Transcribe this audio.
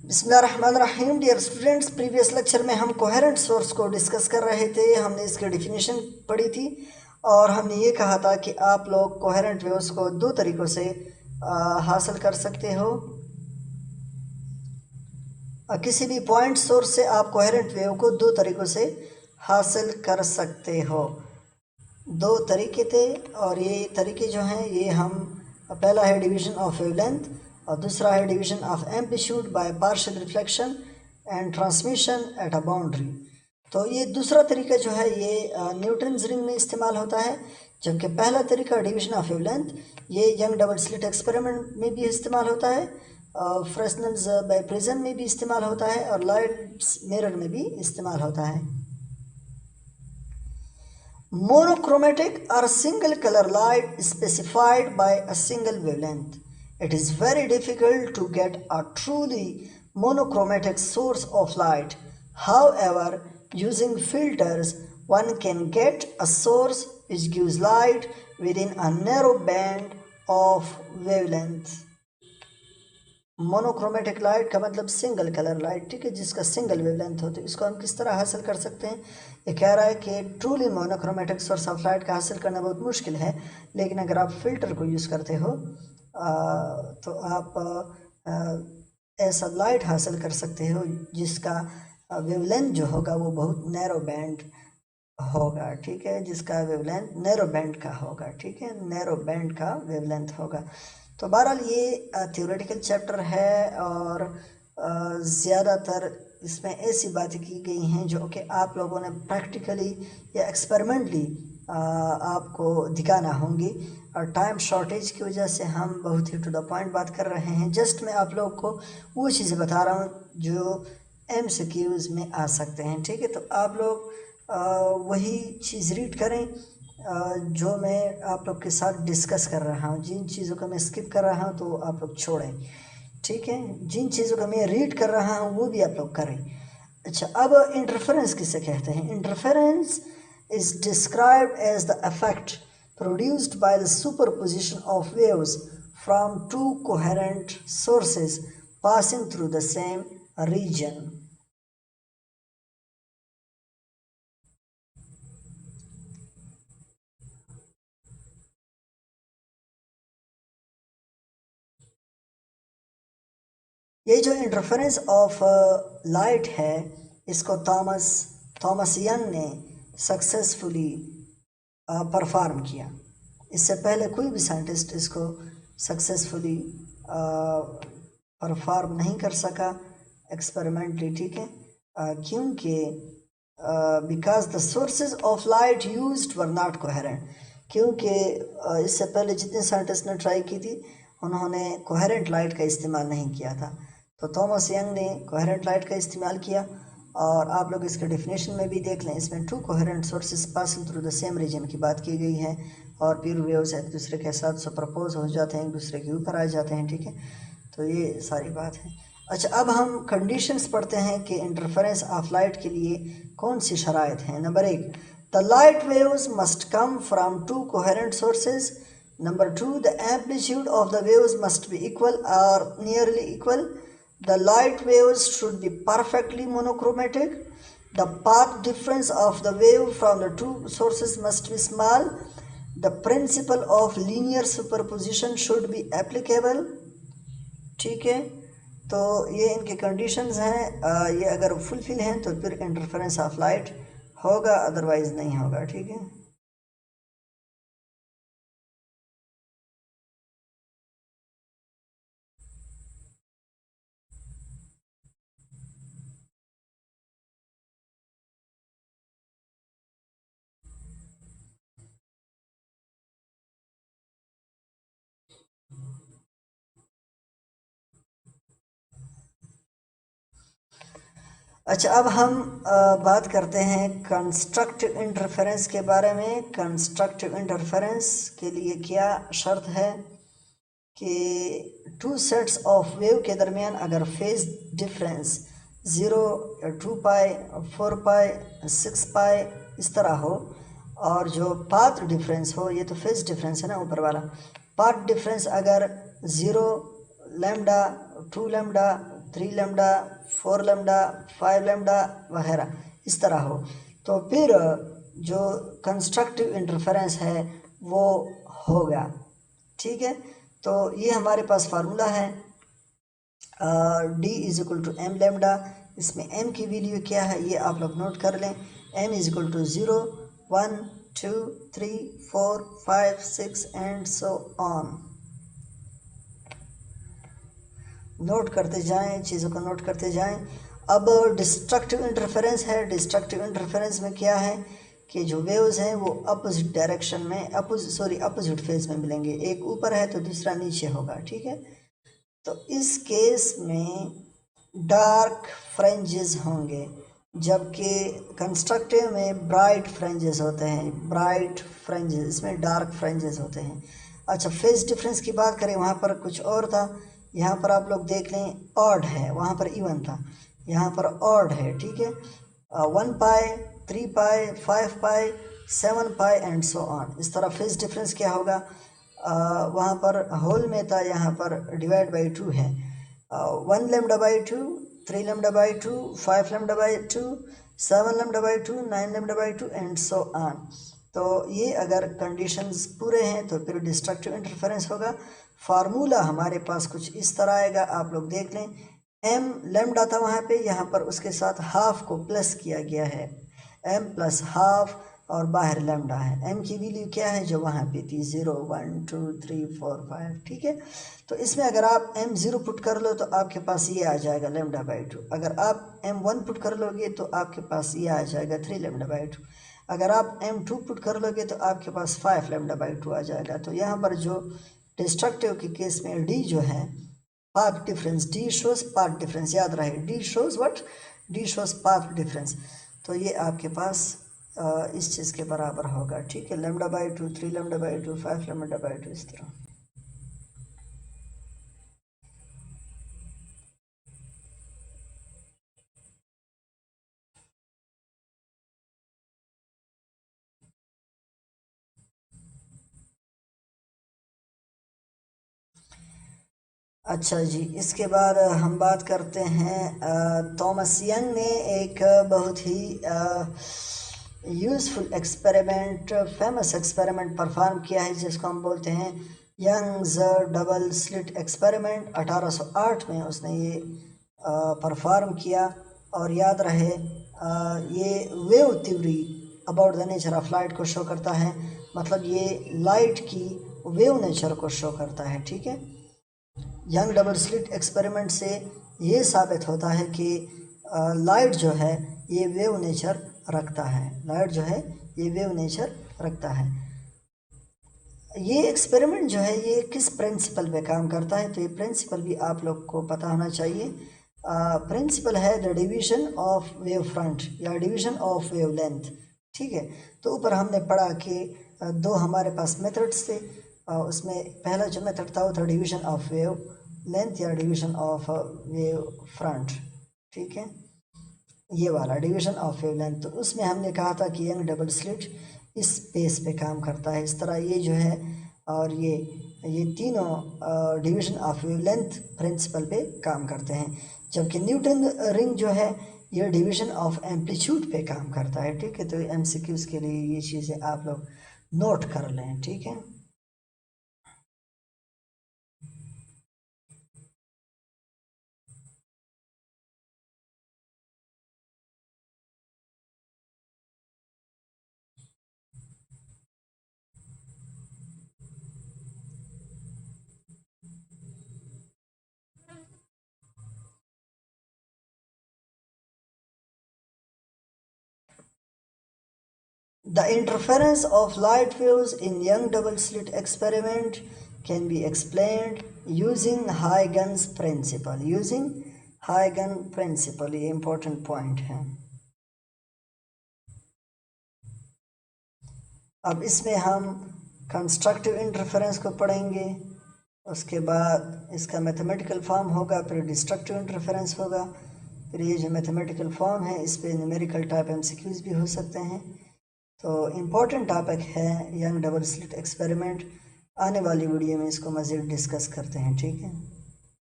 बिस्मिल्लाहिर्रहमानिर्रहीम। Dear students, previous lecture में हम कोहेरेंट सोर्स को डिस्कस कर रहे थे। हमने इसकी डेफिनेशन पढ़ी थी और हमने ये कहा था कि आप लोग कोहेरेंट वेव्स को दो तरीक़ों से हासिल कर सकते हो। किसी भी पॉइंट सोर्स से आप कोहेरेंट वेव को दो तरीक़ों से हासिल कर सकते हो। दो तरीके थे और ये तरीके जो हैं ये हम पहला है डिवीज़न ऑफ वेवलेंथ और दूसरा है division of amplitude by partial reflection and transmission at a boundary. तो ये दूसरा तरीका जो है ये न्यूटन्स रिंग में इस्तेमाल होता है, जबकि पहला तरीका डिवीज़न ऑफ वेवलेंथ ये यंग डबल स्लिट एक्सपेरिमेंट में भी इस्तेमाल होता है, फ्रेस्नेल्स बाइप्रिज्म में भी इस्तेमाल होता है और लाइट्स मिरर में भी इस्तेमाल होता है। Monochromatic or single color light is specified by a single wavelength. It is very difficult to get a truly monochromatic source of light. However, using filters, one can get a source which gives light within a narrow band of wavelength. Monochromatic light का मतलब single colour light, ठीक है, जिसका single wavelength हो। तो इसको हम किस तरह हासिल कर सकते हैं? ये कह रहा है कि truly monochromatic source of light का हासिल करना बहुत मुश्किल है, लेकिन अगर आप फिल्टर को यूज़ करते हो तो आप ऐसा लाइट हासिल कर सकते हो जिसका वेवलेंथ जो होगा वो बहुत नैरो बैंड होगा, ठीक है, जिसका वेवलेंथ नैरो बैंड का होगा, ठीक है, नैरो बैंड का वेवलेंथ होगा। तो बहरहाल ये थ्योरेटिकल चैप्टर है और ज़्यादातर इसमें ऐसी बातें की गई हैं जो कि आप लोगों ने प्रैक्टिकली या एक्सपेरिमेंटली आपको दिखाना होंगी, और टाइम शॉर्टेज की वजह से हम बहुत ही टू द पॉइंट बात कर रहे हैं। जस्ट मैं आप लोग को वो चीज़ें बता रहा हूँ जो MCQs में आ सकते हैं, ठीक है। तो आप लोग वही चीज़ रीड करें जो मैं आप लोग के साथ डिस्कस कर रहा हूँ। जिन चीज़ों को मैं स्किप कर रहा हूँ तो आप लोग छोड़ें, ठीक है। जिन चीज़ों को मैं रीड कर रहा हूँ वो भी आप लोग करें। अच्छा, अब इंटरफेरेंस किसे कहते हैं? Interference is described as the effect produced by the superposition of waves from two coherent sources passing through the same region. ये जो इंटरफेरेंस ऑफ लाइट है इसको थॉमस यंग ने सक्सेसफुली परफॉर्म किया। इससे पहले कोई भी साइंटिस्ट इसको सक्सेसफुली परफॉर्म नहीं कर सका एक्सपेरिमेंटली, ठीक है, क्योंकि because the sources of light used were not coherent. क्योंकि इससे पहले जितने साइंटिस्ट ने ट्राई की थी उन्होंने कोहेरेंट लाइट का इस्तेमाल नहीं किया था। तो थॉमस यंग ने कोहेरेंट लाइट का इस्तेमाल किया और आप लोग इसके डेफिनेशन में भी देख लें। इसमें two coherent sources passing through the same region की बात की गई है और प्योर वेव्स एक दूसरे के साथ सुपरपोज हो जाते हैं, एक दूसरे के ऊपर आ जाते हैं, ठीक है। तो ये सारी बात है। अच्छा, अब हम कंडीशंस पढ़ते हैं कि इंटरफेरेंस ऑफ लाइट के लिए कौन सी शराइत हैं। Number 1, the light waves must come from two coherent sources. Number 2, the amplitude of the waves must be equal or nearly equal. The light waves should be perfectly monochromatic. The path difference of the wave from the two sources must be small. The principle of linear superposition should be applicable. ठीक है, तो ये इनके conditions हैं। ये अगर fulfil हैं तो फिर इंटरफेरेंस ऑफ लाइट होगा, अदरवाइज नहीं होगा, ठीक है। अच्छा, अब हम बात करते हैं कंस्ट्रक्टिव इंटरफेरेंस के बारे में। कंस्ट्रक्टिव इंटरफेरेंस के लिए क्या शर्त है कि टू सेट्स ऑफ वेव के दरमियान अगर फेज डिफरेंस 0 या 2 पाई 4 पाई 6 पाई इस तरह हो और जो पाथ डिफरेंस हो, ये तो फेज डिफरेंस है ना ऊपर वाला, पाथ डिफरेंस अगर 0 lambda 2 lambda 3 lambda, 4 lambda, 5 lambda वगैरह इस तरह हो, तो फिर जो कंस्ट्रक्टिव इंटरफेरेंस है वो होगा। ठीक है, तो ये हमारे पास फार्मूला है D is equal to M lambda. इसमें m की वैल्यू क्या है ये आप लोग नोट कर लें। m is equal to 0, 1, 2, 3, 4, 5, 6 and so on. Note करते जाएं, चीज़ों को नोट करते जाएं। अब डिस्ट्रक्टिव इंटरफेरेंस है। डिस्ट्रक्टिव इंटरफेरेंस में क्या है कि जो वेव्स हैं वो अपोजिट डायरेक्शन में अपोजिट फेज में मिलेंगे। एक ऊपर है तो दूसरा नीचे होगा। ठीक है, तो इस केस में डार्क फ्रेंजेस होंगे, जबकि कंस्ट्रक्टिव में ब्राइट फ्रेंजेस होते हैं। ब्राइट फ्रेंजेस, इसमें डार्क फ्रेंजेस होते हैं। अच्छा, फेज डिफरेंस की बात करें, वहाँ पर कुछ और था। यहाँ पर आप लोग देख लें ऑड है, वहाँ पर इवन था, यहाँ पर ऑड है। ठीक है, 1 पाई, 3 पाई, 5 पाई, 7 पाई एंड सो ऑन। इस तरह फेज डिफरेंस क्या होगा, वहाँ पर होल में था, यहाँ पर डिवाइड बाई 2 है। 1 lambda by 2, 3 lambda by 2, 5 lambda by 2, 7 lambda by 2, 9 lambda by 2 and so on. तो ये अगर कंडीशंस पूरे हैं तो फिर डिस्ट्रक्टिव इंटरफेरेंस होगा। फार्मूला हमारे पास कुछ इस तरह आएगा, आप लोग देख लें। m लैम्डा था वहाँ पे, यहाँ पर उसके साथ हाफ को प्लस किया गया है, m प्लस हाफ, और बाहर लैम्डा है। m की वैल्यू क्या है जो वहाँ पे थी, 0, 1, 2, 3, 4, 5। ठीक है, तो इसमें अगर आप m 0 पुट कर लो तो आपके पास ये आ जाएगा लैम्डा बाई 2। अगर आप m 1 पुट कर लोगे तो आपके पास ये आ जाएगा 3 लैम्डा बाई 2। अगर आप m 2 पुट कर लोगे तो आपके पास 5 लैम्डा बाई 2 आ जाएगा। तो यहाँ पर जो डिस्ट्रक्टिव के केस में d जो है path difference, d shows path difference, याद रहे d shows what, d shows path difference. तो ये आपके पास इस चीज़ के बराबर होगा। ठीक है, lambda by 2, 3 lambda by 2, 5 lambda by 2, इस तरह। अच्छा जी, इसके बाद हम बात करते हैं थॉमस यंग ने एक बहुत ही useful experiment, famous experiment perform किया है, जिसको हम बोलते हैं यंग्स डबल स्लिट एक्सपेरिमेंट। 1808 में उसने ये परफॉर्म किया। और याद रहे ये wave theory about the nature of light को शो करता है, मतलब ये लाइट की वेव नेचर को शो करता है। ठीक है, यंग डबल स्लिट एक्सपेरिमेंट से ये साबित होता है कि लाइट जो है ये वेव नेचर रखता है। लाइट जो है ये वेव नेचर रखता है। ये एक्सपेरिमेंट जो है ये किस प्रिंसिपल पे काम करता है, तो ये प्रिंसिपल भी आप लोग को पता होना चाहिए। प्रिंसिपल है the division of wave front या डिवीज़न ऑफ वेव लेंथ। ठीक है, तो ऊपर हमने पढ़ा कि दो हमारे पास मेथड्स थे। उसमें पहला जो मेथड था वो था डिवीज़न ऑफ वेव लेंथ या डिवीज़न ऑफ वेव फ्रंट। ठीक है, ये वाला डिवीज़न ऑफ वेव लेंथ। तो उसमें हमने कहा था कि यंग डबल स्लिट इस बेस पे काम करता है। इस तरह ये जो है और ये तीनों division of wavelength principle पे काम करते हैं, जबकि न्यूटन रिंग जो है ये डिवीज़न ऑफ एम्पलीट्यूड पे काम करता है। ठीक है, तो MCQs के लिए ये चीज़ें आप लोग नोट कर लें। ठीक है, the interference of light waves in young double slit experiment can be explained using Huygens principle. Using Huygens principle, ये important point है। अब इसमें हम कंस्ट्रक्टिव इंटरफेरेंस को पढ़ेंगे, उसके बाद इसका मैथमेटिकल फॉर्म होगा, फिर डिस्ट्रक्टिव इंटरफेरेंस होगा, फिर ये जो मैथमेटिकल फॉर्म है इस पे न्यूमेरिकल टाइप MCQs भी हो सकते हैं। तो इम्पॉर्टेंट टॉपिक है यंग डबल स्लिट एक्सपेरिमेंट। आने वाली वीडियो में इसको मज़ीद डिस्कस करते हैं। ठीक है।